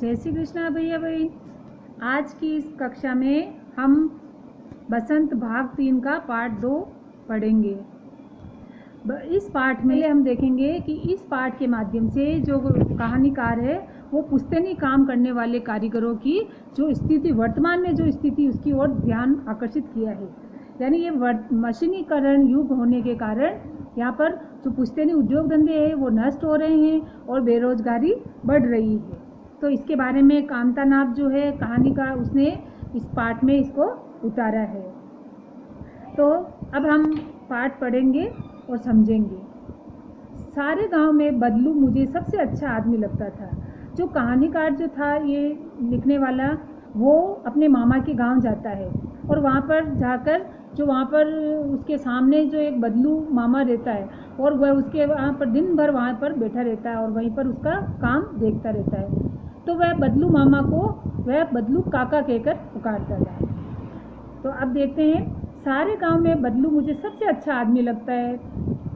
जय श्री कृष्णा भैया भाई। आज की इस कक्षा में हम बसंत भाग 3 का पार्ट 2 पढ़ेंगे। इस पाठ में हम देखेंगे कि इस पाठ के माध्यम से जो कहानीकार है वो पुश्तैनी काम करने वाले कारीगरों की जो स्थिति, वर्तमान में जो स्थिति, उसकी ओर ध्यान आकर्षित किया है। यानी ये मशीनीकरण युग होने के कारण यहाँ पर जो पुश्तैनी उद्योग धंधे हैं वो नष्ट हो रहे हैं और बेरोजगारी बढ़ रही है। तो इसके बारे में कामता नाथ जो है कहानीकार, उसने इस पाठ में इसको उतारा है। तो अब हम पाठ पढ़ेंगे और समझेंगे। सारे गांव में बदलू मुझे सबसे अच्छा आदमी लगता था। जो कहानीकार जो था, ये लिखने वाला, वो अपने मामा के गांव जाता है और वहाँ पर जाकर जो वहाँ पर उसके सामने जो एक बदलू मामा रहता है और वह उसके वहाँ पर दिन भर वहाँ पर बैठा रहता है और वहीं पर उसका काम देखता रहता है। तो वह बदलू मामा को वह बदलू काका कहकर पुकारता था। तो अब देखते हैं। सारे गांव में बदलू मुझे सबसे अच्छा आदमी लगता है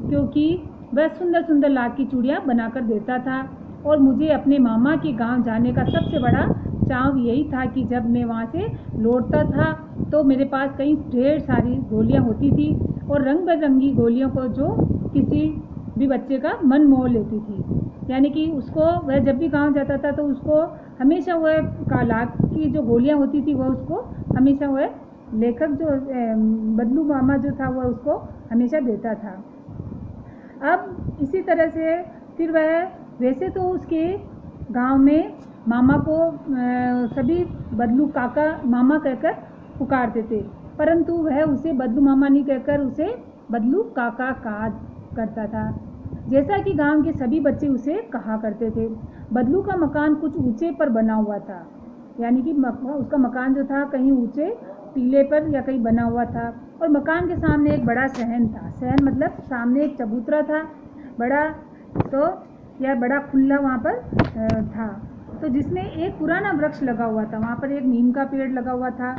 क्योंकि वह सुंदर सुंदर लाख की चूड़ियाँ बनाकर देता था और मुझे अपने मामा के गांव जाने का सबसे बड़ा चाव यही था कि जब मैं वहाँ से लौटता था तो मेरे पास कई ढेर सारी गोलियाँ होती थी और रंग बिरंगी गोलियों को जो किसी भी बच्चे का मन मोह लेती थी। यानी कि उसको, वह जब भी गांव जाता था तो उसको हमेशा वह लाख की जो गोलियाँ होती थी वह उसको हमेशा वह लेखक जो बदलू मामा जो था वह उसको हमेशा देता था। अब इसी तरह से फिर वह, वैसे तो उसके गांव में मामा को सभी बदलू काका मामा कहकर पुकारते थे, परंतु वह उसे बदलू मामा नहीं कहकर उसे बदलू काका कहा करता था, जैसा कि गांव के सभी बच्चे उसे कहा करते थे। बदलू का मकान कुछ ऊंचे पर बना हुआ था, यानी कि उसका मकान जो था कहीं ऊंचे टीले पर या कहीं बना हुआ था और मकान के सामने एक बड़ा सहन था। सहन मतलब सामने एक चबूतरा था बड़ा, तो यह बड़ा खुला वहाँ पर था, तो जिसमें एक पुराना वृक्ष लगा हुआ था। वहाँ पर एक नीम का पेड़ लगा हुआ था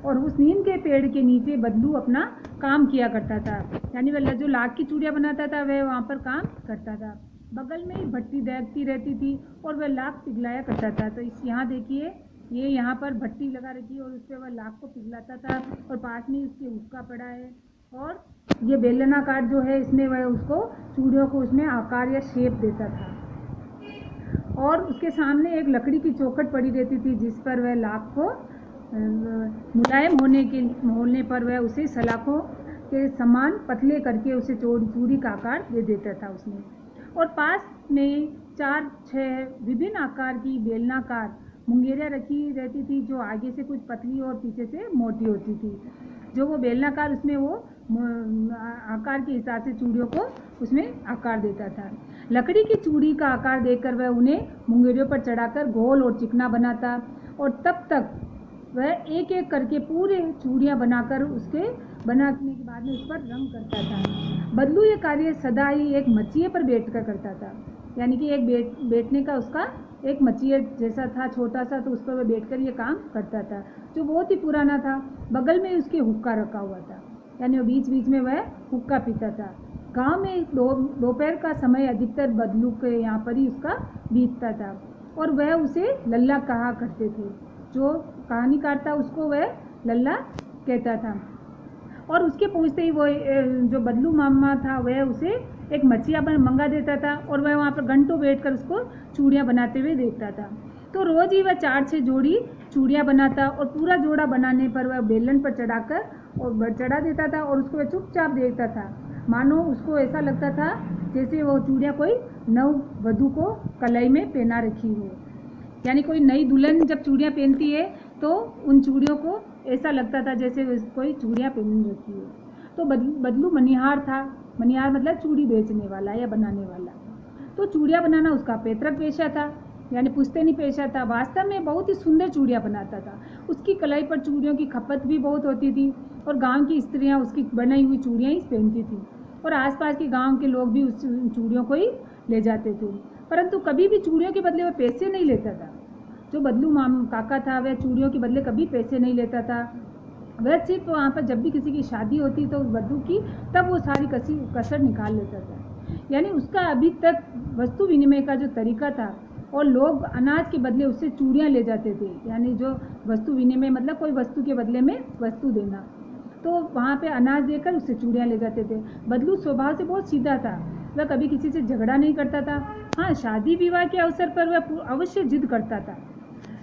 और उस नीम के पेड़ के नीचे बदलू अपना काम किया करता था। यानी वह जो लाख की चूड़ियाँ बनाता था वह वहाँ पर काम करता था। बगल में ही भट्टी दहकती रहती थी और वह लाख पिघलाया करता था। तो इस यहाँ देखिए, ये यहाँ पर भट्टी लगा रखी है और उस पर वह लाख को पिघलाता था और पास में उसके हुक्का पड़ा है और ये बेलनाकार जो है इसमें वह उसको चूड़ियों को उसमें आकार या शेप देता था और उसके सामने एक लकड़ी की चौखट पड़ी रहती थी जिस पर वह लाख को मुलायम होने पर वह उसे सलाखों के समान पतले करके उसे चूड़ी का आकार दे देता था उसमें। और पास में 4-6 विभिन्न आकार की बेलनाकार मुंगेरियाँ रखी रहती थी जो आगे से कुछ पतली और पीछे से मोटी होती थी। जो वो बेलनाकार, उसमें वो आकार के हिसाब से चूड़ियों को उसमें आकार देता था। लकड़ी की चूड़ी का आकार देकर वह उन्हें मुंगेरियों पर चढ़ाकर गोल और चिकना बनाता और तब तक वह एक एक करके पूरे चूड़ियाँ बनाकर उसके बनाने के बाद में उस पर रंग करता था। बदलू ये कार्य सदा ही एक मचिए पर बैठकर करता था, यानी कि एक बैठने का उसका एक मचिए जैसा था छोटा सा, तो उस पर वह बैठकर ये काम करता था जो बहुत ही पुराना था। बगल में उसके हुक्का रखा हुआ था, यानी वो बीच बीच में वह हुक्का पीता था। गांव में दोपहर का समय अधिकतर बदलू के यहाँ पर ही उसका बीतता था और वह उसे लल्ला कहा करते थे। जो कहानीकार था उसको वह लल्ला कहता था और उसके पूछते ही वो जो बदलू मामा था वह उसे एक मचिया मंगा देता था और वह वहाँ पर घंटों बैठकर उसको चूड़ियाँ बनाते हुए देखता था। तो रोज़ ही वह 4-6 जोड़ी चूड़ियाँ बनाता और पूरा जोड़ा बनाने पर वह बेलन पर चढ़ा देता था और उसको वह चुपचाप देखता था, मानो उसको ऐसा लगता था जैसे वो चूड़ियाँ कोई नव वधू को कलाई में पहना रखी हो। यानी कोई नई दुल्हन जब चूड़ियाँ पहनती है तो उन चूड़ियों को ऐसा लगता था जैसे कोई चूड़ियाँ पहन रखी है। तो बदलू मनिहार था। मनिहार मतलब चूड़ी बेचने वाला या बनाने वाला। तो चूड़ियाँ बनाना उसका पैतृक पेशा था, यानी पुश्तैनी पेशा था। वास्तव में बहुत ही सुंदर चूड़ियाँ बनाता था। उसकी कलाई पर चूड़ियों की खपत भी बहुत होती थी और गांव की स्त्रियाँ उसकी बनाई हुई चूड़ियाँ ही पहनती थी और आसपास के गांव के लोग भी उस चूड़ियों को ही ले जाते थे, परंतु कभी भी चूड़ियों के बदले वह पैसे नहीं लेता था। जो बदलू काका था वह चूड़ियों के बदले कभी पैसे नहीं लेता था। वह सिर्फ वहाँ पर जब भी किसी की शादी होती तो वधू की, तब वो सारी कसर निकाल लेता था। यानी उसका अभी तक वस्तु विनिमय का जो तरीका था और लोग अनाज के बदले उससे चूड़ियाँ ले जाते थे, यानी जो वस्तु विनिमय मतलब कोई वस्तु के बदले में वस्तु देना, तो वहाँ पे अनाज देकर उससे चूड़ियाँ ले जाते थे। बदलू स्वभाव से बहुत सीधा था, वह कभी किसी से झगड़ा नहीं करता था। हाँ, शादी विवाह के अवसर पर वह अवश्य जिद करता था,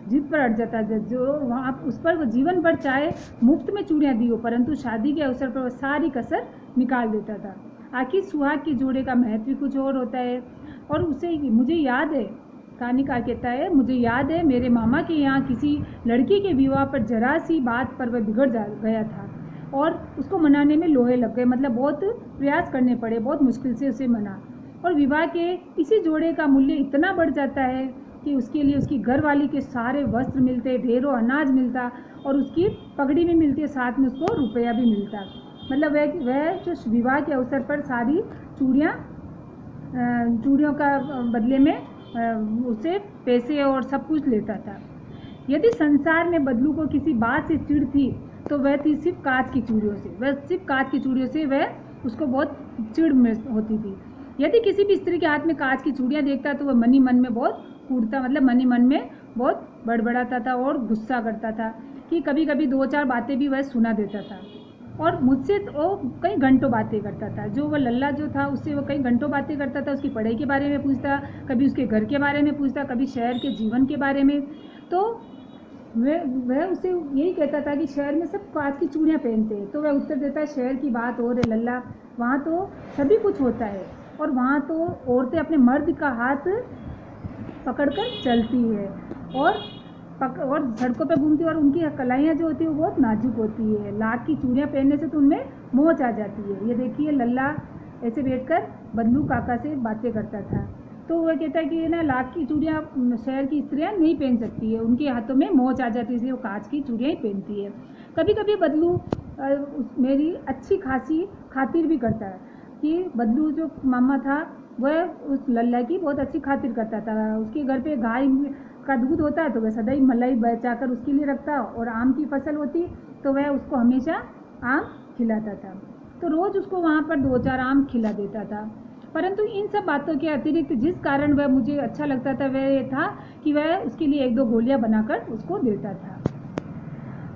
जिद पर अड़ जाता था, जो वहाँ उस पर वो जीवन भर चाहे मुफ्त में चूड़ियाँ दी हो, परंतु शादी के अवसर पर वह सारी कसर निकाल देता था। आखिर सुहाग के जोड़े का महत्व कुछ और होता है। और उसे मुझे याद है, कहानीकार कहता है, मुझे याद है मेरे मामा के यहाँ किसी लड़की के विवाह पर जरा सी बात पर वह बिगड़ गया था और उसको मनाने में लोहे लग गए, मतलब बहुत प्रयास करने पड़े, बहुत मुश्किल से उसे मना। और विवाह के इसी जोड़े का मूल्य इतना बढ़ जाता है कि उसके लिए उसकी घरवाली के सारे वस्त्र मिलते, ढेरों अनाज मिलता और उसकी पगड़ी भी मिलती है, साथ में उसको रुपया भी मिलता। मतलब वह जो विवाह के अवसर पर सारी चूड़ियों का बदले में उसे पैसे और सब कुछ लेता था। यदि संसार में बदलू को किसी बात से चिढ़ थी तो वह थी सिर्फ कांच की चूड़ियों से। वह उसको बहुत चिढ़ होती थी। यदि किसी भी स्त्री के हाथ में कांच की चूड़ियाँ देखता तो वह मन ही मन में बहुत कूदता, मतलब मन ही मन में बहुत बड़बड़ाता था और गुस्सा करता था कि कभी कभी 2-4 बातें भी वह सुना देता था। और मुझसे तो कई घंटों बातें करता था। जो वह लल्ला जो था उससे वो कई घंटों बातें करता था, उसकी पढ़ाई के बारे में पूछता, कभी उसके घर के बारे में पूछता, कभी शहर के जीवन के बारे में। तो वह उसे यही कहता था कि शहर में सब कांच की चूड़ियाँ पहनते हैं। तो वह उत्तर देता है, शहर की बात और है लल्ला, वहाँ तो सभी कुछ होता है और वहाँ तो औरतें अपने मर्द का हाथ पकड़कर चलती है और सड़कों पे घूमती है और उनकी कलाइयाँ जो होती है वो बहुत नाजुक होती है। लाख की चूड़ियाँ पहनने से तो उनमें मोच आ जाती है। ये देखिए लल्ला ऐसे बैठकर बदलू काका से बातें करता था। तो वह कहता है कि ना लाख की चूड़ियाँ शहर की स्त्रियाँ नहीं पहन सकती है, उनके हाथों में मोच आ जाती है, इसलिए वो कांच की चूड़ियाँ ही पहनती है। कभी कभी बदलू मेरी अच्छी खासी खातिर भी करता है कि बदलू जो मामा था वह उस लल्ला की बहुत अच्छी खातिर करता था। उसके घर पे गाय का दूध होता है तो वह सदैव मलाई बचाकर उसके लिए रखता, और आम की फसल होती तो वह उसको हमेशा आम खिलाता था। तो रोज़ उसको वहाँ पर 2-4 आम खिला देता था। परंतु इन सब बातों के अतिरिक्त जिस कारण वह मुझे अच्छा लगता था वह ये था कि वह उसके लिए 1-2 गोलियाँ बनाकर उसको देता था।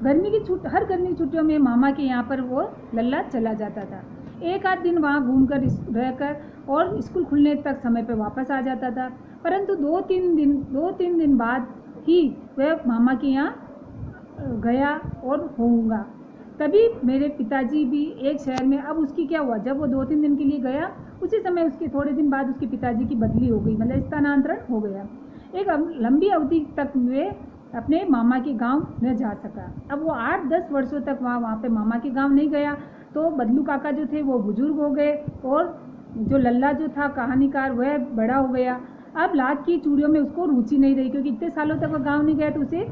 हर गर्मी की छुट्टियों में मामा के यहाँ पर वो लल्ला चला जाता था। 1-8 दिन वहाँ घूमकर रहकर और स्कूल खुलने तक समय पर वापस आ जाता था। परंतु 2-3 दिन बाद ही वह मामा के यहाँ गया और होऊंगा। तभी मेरे पिताजी भी एक शहर में, अब उसकी क्या हुआ, जब वो 2-3 दिन के लिए गया उसी समय उसके थोड़े दिन बाद उसके पिताजी की बदली हो गई, मतलब स्थानांतरण हो गया। एक लंबी अवधि तक वे अपने मामा के गांव न जा सका। अब वो 8-10 वर्षों तक वहाँ पे मामा के गांव नहीं गया। तो बदलू काका जो थे वो बुजुर्ग हो गए और जो लल्ला जो था कहानीकार वह बड़ा हो गया। अब लाख की चूड़ियों में उसको रुचि नहीं रही, क्योंकि इतने सालों तक वह गांव नहीं गया तो उसे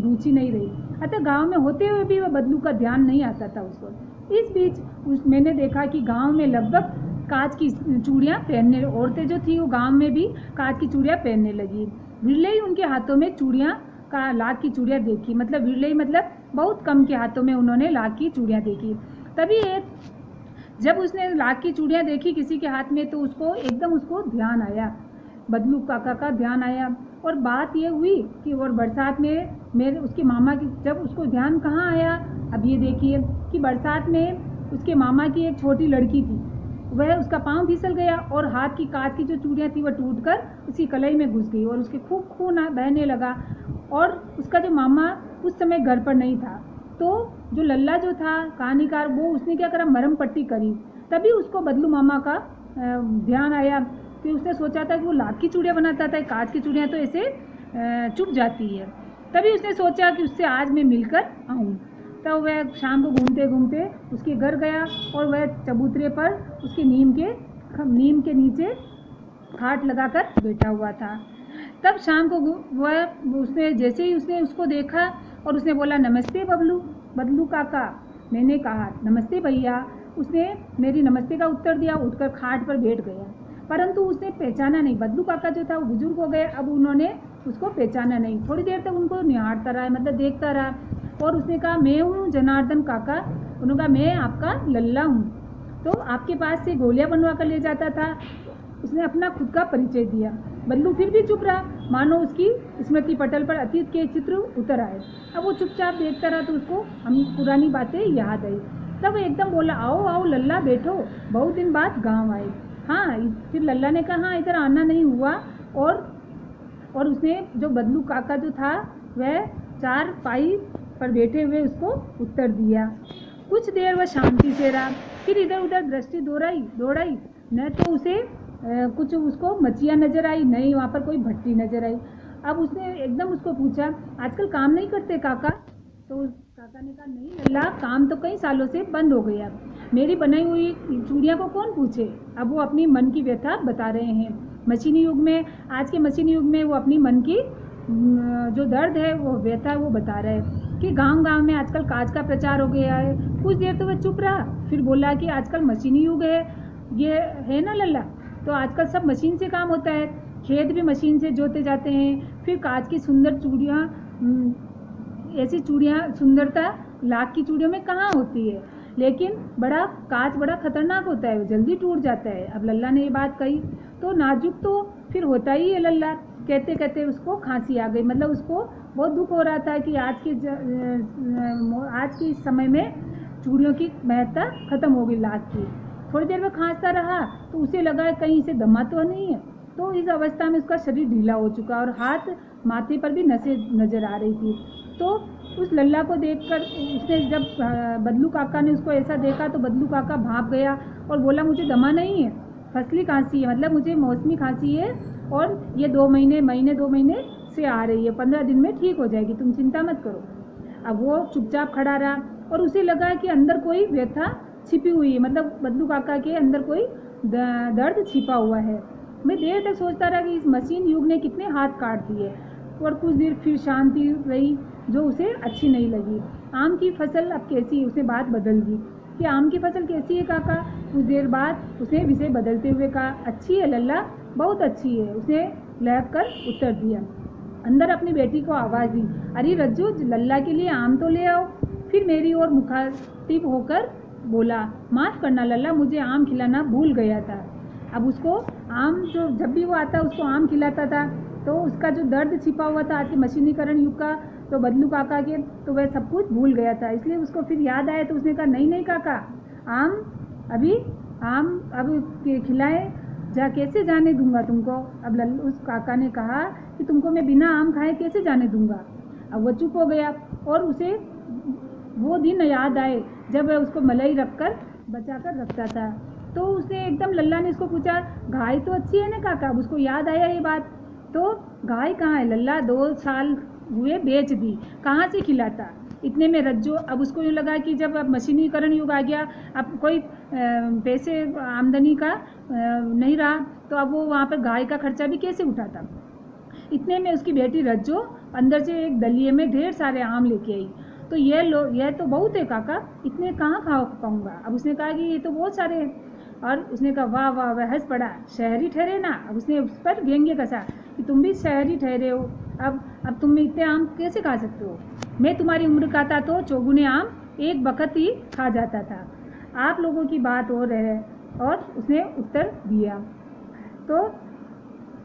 रुचि नहीं रही। अतः गांव में होते हुए भी वह बदलू का ध्यान नहीं आता था उसको। इस बीच मैंने देखा कि गांव में लगभग कांच की चूड़ियाँ पहनने, औरतें जो थी वो गांव में भी कांच की चूड़ियाँ पहनने लगी। विरले ही उनके हाथों में चूड़ियाँ का लाख की चूड़ियाँ देखी, मतलब विरले ही मतलब बहुत कम के हाथों में उन्होंने लाख की चूड़ियाँ देखी। तभी जब उसने लाख की चूड़ियाँ देखी किसी के हाथ में तो उसको एकदम ध्यान आया, बदलू काका का ध्यान आया। और बात ये हुई कि और बरसात में उसके मामा की, जब उसको ध्यान कहाँ आया, अब ये देखिए कि बरसात में उसके मामा की एक छोटी लड़की थी, वह उसका पाँव फिसल गया और हाथ की कांच की जो चूड़ियाँ थी वह टूटकर उसकी कलाई में घुस गई और उसके खूब खून बहने लगा। और उसका जो मामा उस समय घर पर नहीं था, तो जो लल्ला जो था कहानीकार वो उसने क्या करा, मरहम पट्टी करी। तभी उसको बदलू मामा का ध्यान आया कि उसने सोचा था कि वो लाख की चूड़ियाँ बनाता था, कांच की चूड़ियाँ तो ऐसे चुप जाती है। तभी उसने सोचा कि उससे आज मैं मिलकर आऊँ। तब वह शाम को घूमते घूमते उसके घर गया और वह चबूतरे पर उसके नीम के नीचे खाट लगाकर बैठा हुआ था। तब शाम को उसने जैसे ही उसने उसको देखा और उसने बोला, नमस्ते बदलू काका। मैंने कहा, नमस्ते भैया। उसने मेरी नमस्ते का उत्तर दिया, उठकर खाट पर बैठ गया। परंतु उसने पहचाना नहीं। बदलू काका जो था वो बुजुर्ग हो गए, अब उन्होंने उसको पहचाना नहीं। थोड़ी देर तक उनको निहारता रहा, मतलब देखता रहा। और उसने कहा, मैं हूँ जनार्दन काका। उन्होंने कहा, मैं आपका लल्ला हूँ, तो आपके पास से गोलियाँ बनवा कर ले जाता था। उसने अपना खुद का परिचय दिया। बदलू फिर भी चुप रहा, मानो उसकी स्मृति पटल पर अतीत के चित्र उतर आए। अब वो चुपचाप देखता रहा तो उसको हम पुरानी बातें याद आई। तब वो एकदम बोला, आओ आओ लल्ला बैठो, बहुत दिन बाद गांव आए। हाँ, फिर लल्ला ने कहा, हाँ इधर आना नहीं हुआ। और उसने जो बदलू काका जो था वह चारपाई पर बैठे हुए उसको उत्तर दिया। कुछ देर वह शांति से रहा, फिर इधर उधर दृष्टि दौड़ाई। न तो उसे कुछ उसको मछियाँ नजर आई, न ही वहाँ पर कोई भट्टी नजर आई। अब उसने एकदम उसको पूछा, आजकल काम नहीं करते काका? तो काका ने कहा, नहीं लल्ला, काम तो कई सालों से बंद हो गया। मेरी बनाई हुई चूड़ियाँ को कौन पूछे? अब वो अपनी मन की व्यथा बता रहे हैं। मशीनी युग में, आज के मशीनी युग में वो अपनी मन की जो दर्द है, वो व्यथा है, वो बता रहे हैं कि गांव में आजकल कांच का प्रचार हो गया है। कुछ देर तो वह चुप रहा, फिर बोला कि आजकल मशीनी युग है, ये है ना लल्ला, तो आजकल सब मशीन से काम होता है, खेत भी मशीन से जोते जाते हैं। फिर कांच की सुंदर चूड़ियाँ, ऐसी चूड़ियाँ सुंदरता लाख की चूड़ियों में कहाँ होती है, लेकिन कांच बड़ा खतरनाक होता है, वो जल्दी टूट जाता है। अब लल्ला ने ये बात कही तो नाजुक तो फिर होता ही है लल्ला। कहते कहते उसको खांसी आ गई, मतलब उसको बहुत दुख हो रहा था कि आज के इस समय में चूड़ियों की महत्ता खत्म हो गई लाख की। थोड़ी देर में खांसता रहा तो उसे लगा कहीं इसे दमा तो नहीं है। तो इस अवस्था में उसका शरीर ढीला हो चुका और हाथ माथे पर भी नसें नजर आ रही थी। तो उस लल्ला को देखकर उसने, जब बदलू काका ने उसको ऐसा देखा तो बदलू काका भाप गया और बोला, मुझे दमा नहीं है, फसली खांसी है, मतलब मुझे मौसमी खांसी है और ये 2 महीने से आ रही है, 15 दिन में ठीक हो जाएगी, तुम चिंता मत करो। अब वो चुपचाप खड़ा रहा और उसे लगा कि अंदर कोई व्यथा छिपी हुई है, मतलब बदलू काका के अंदर कोई दर्द छिपा हुआ है। मैं देर तक सोचता रहा कि इस मशीन युग ने कितने हाथ काट दिए। और कुछ देर फिर शांति रही जो उसे अच्छी नहीं लगी। आम की फसल अब कैसी है? उसने बात बदल दी कि आम की फसल कैसी है काका? कुछ देर बाद उसने विषय बदलते हुए कहा, अच्छी है लल्ला, बहुत अच्छी है, उसने लहक कर उत्तर दिया। अंदर अपनी बेटी को आवाज़ दी, अरे रज्जू, लल्ला के लिए आम तो ले आओ। फिर मेरी ओर मुखातिब होकर बोला, माफ़ करना लल्ला, मुझे आम खिलाना भूल गया था। अब उसको आम, जो जब भी वो आता उसको आम खिलाता था, तो उसका जो दर्द छिपा हुआ था आज के मशीनीकरण युग का, तो बदलू काका के, तो वह सब कुछ भूल गया था। इसलिए उसको फिर याद आया तो उसने कहा, नहीं काका, आम अब खिलाए जा, कैसे जाने दूंगा तुमको। अब उस काका ने कहा कि तुमको मैं बिना आम खाए कैसे जाने दूंगा। अब वह चुप हो गया और उसे वो दिन याद आए जब वह उसको मलाई रखकर बचा कर रखता था। तो उसने एकदम, लल्ला ने उसको पूछा, गाय तो अच्छी है ना काका? अब उसको याद आया ये बात, तो गाय कहाँ है लल्ला? 2 साल हुए बेच दी, कहाँ से खिलाता? इतने में रज्जो, अब उसको यूँ लगा कि जब अब मशीनीकरण युग आ गया, अब कोई पैसे आमदनी का नहीं रहा, तो अब वो वहाँ पर गाय का खर्चा भी कैसे उठाता। इतने में उसकी बेटी रज्जो अंदर से एक दलिये में ढेर सारे आम लेके आई। तो यह तो बहुत है काका, इतने कहाँ खा पाऊँगा। अब उसने कहा कि ये तो बहुत सारे हैं। और उसने कहा, वाह वाह, वह हंस पड़ा, शहरी ठहरे ना। अब उसने उस पर व्यंग्य कसा कि तुम भी शहरी ठहरे हो, अब तुम इतने आम कैसे खा सकते हो? मैं तुम्हारी उम्र का था तो चौगुने आम एक बखत ही खा जाता था, आप लोगों की बात और है। और उसने उत्तर दिया, तो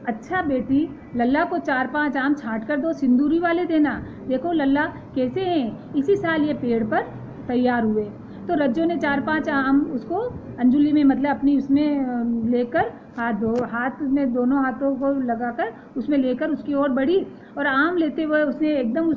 अच्छा बेटी, लल्ला को 4-5 आम छांट कर दो, सिंदूरी वाले देना। देखो लल्ला कैसे हैं, इसी साल ये पेड़ पर तैयार हुए। तो रज्जो ने 4-5 आम उसको अंजुली में, मतलब अपनी उसमें लेकर, हाथ में दोनों हाथों को लगाकर उसमें लेकर उसकी ओर बढ़ी। और आम लेते हुए उसने एकदम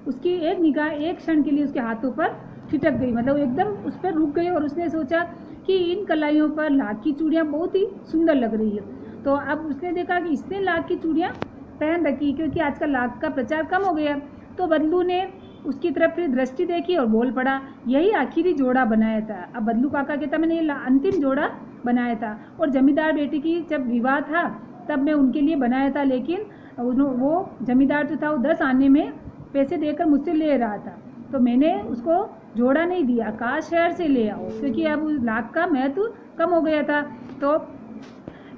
उसकी एक निगाह एक क्षण के लिए उसके हाथों पर ठिठक गई, मतलब एकदम उस पर रुक गई। और उसने सोचा कि इन कलाइयों पर लाख की चूड़ियाँ बहुत ही सुंदर लग रही है। तो अब उसने देखा कि इसने लाख की चूड़ियाँ पहन रखी, क्योंकि आजकल लाख का प्रचार कम हो गया। तो बदलू ने उसकी तरफ फिर दृष्टि देखी और बोल पड़ा, यही आखिरी जोड़ा बनाया था। अब बदलू काका कहता, मैंने ये अंतिम जोड़ा बनाया था, और जमींदार बेटी की जब विवाह था तब मैं उनके लिए बनाया था, लेकिन वो जमींदार जो था वो 10 आने में पैसे देकर मुझसे ले रहा था, तो मैंने उसको जोड़ा नहीं दिया, कहा शहर से ले आओ, क्योंकि अब लाख का महत्व कम हो गया था। तो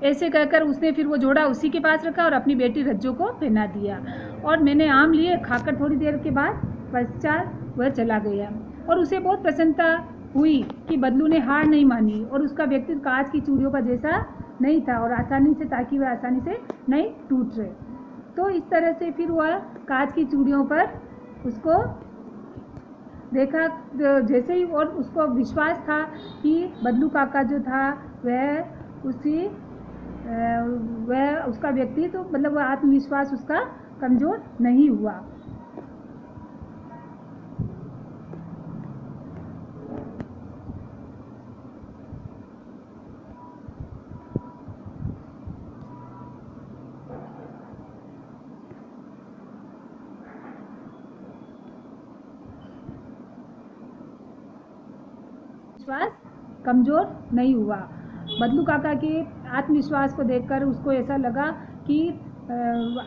ऐसे कहकर उसने फिर वो जोड़ा उसी के पास रखा और अपनी बेटी रज्जो को पहना दिया। और मैंने आम लिए, खाकर थोड़ी देर के बाद पश्चात वह चला गया। और उसे बहुत प्रसन्नता हुई कि बदलू ने हार नहीं मानी और उसका व्यक्तित्व कांच की चूड़ियों का जैसा नहीं था और आसानी से, ताकि वह आसानी से नहीं टूट रहे। तो इस तरह से फिर वह कांच की चूड़ियों पर उसको देखा जैसे ही, और उसको विश्वास था कि बदलू काका जो था वह उसका व्यक्तित्व, मतलब वह आत्मविश्वास उसका कमज़ोर नहीं हुआ। विश्वास कमज़ोर नहीं हुआ। बदलू काका के आत्मविश्वास को देखकर उसको ऐसा लगा कि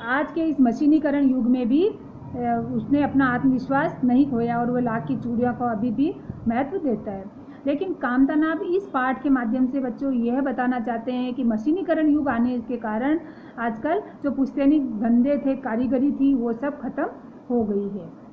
आज के इस मशीनीकरण युग में भी उसने अपना आत्मविश्वास नहीं खोया और वह लाख की चूड़ियों को अभी भी महत्व देता है। लेकिन कामतानाब इस पाठ के माध्यम से बच्चों यह बताना चाहते हैं कि मशीनीकरण युग आने के कारण आजकल जो पुश्तैनी धंधे थे, कारीगरी थी, वो सब खत्म हो गई है।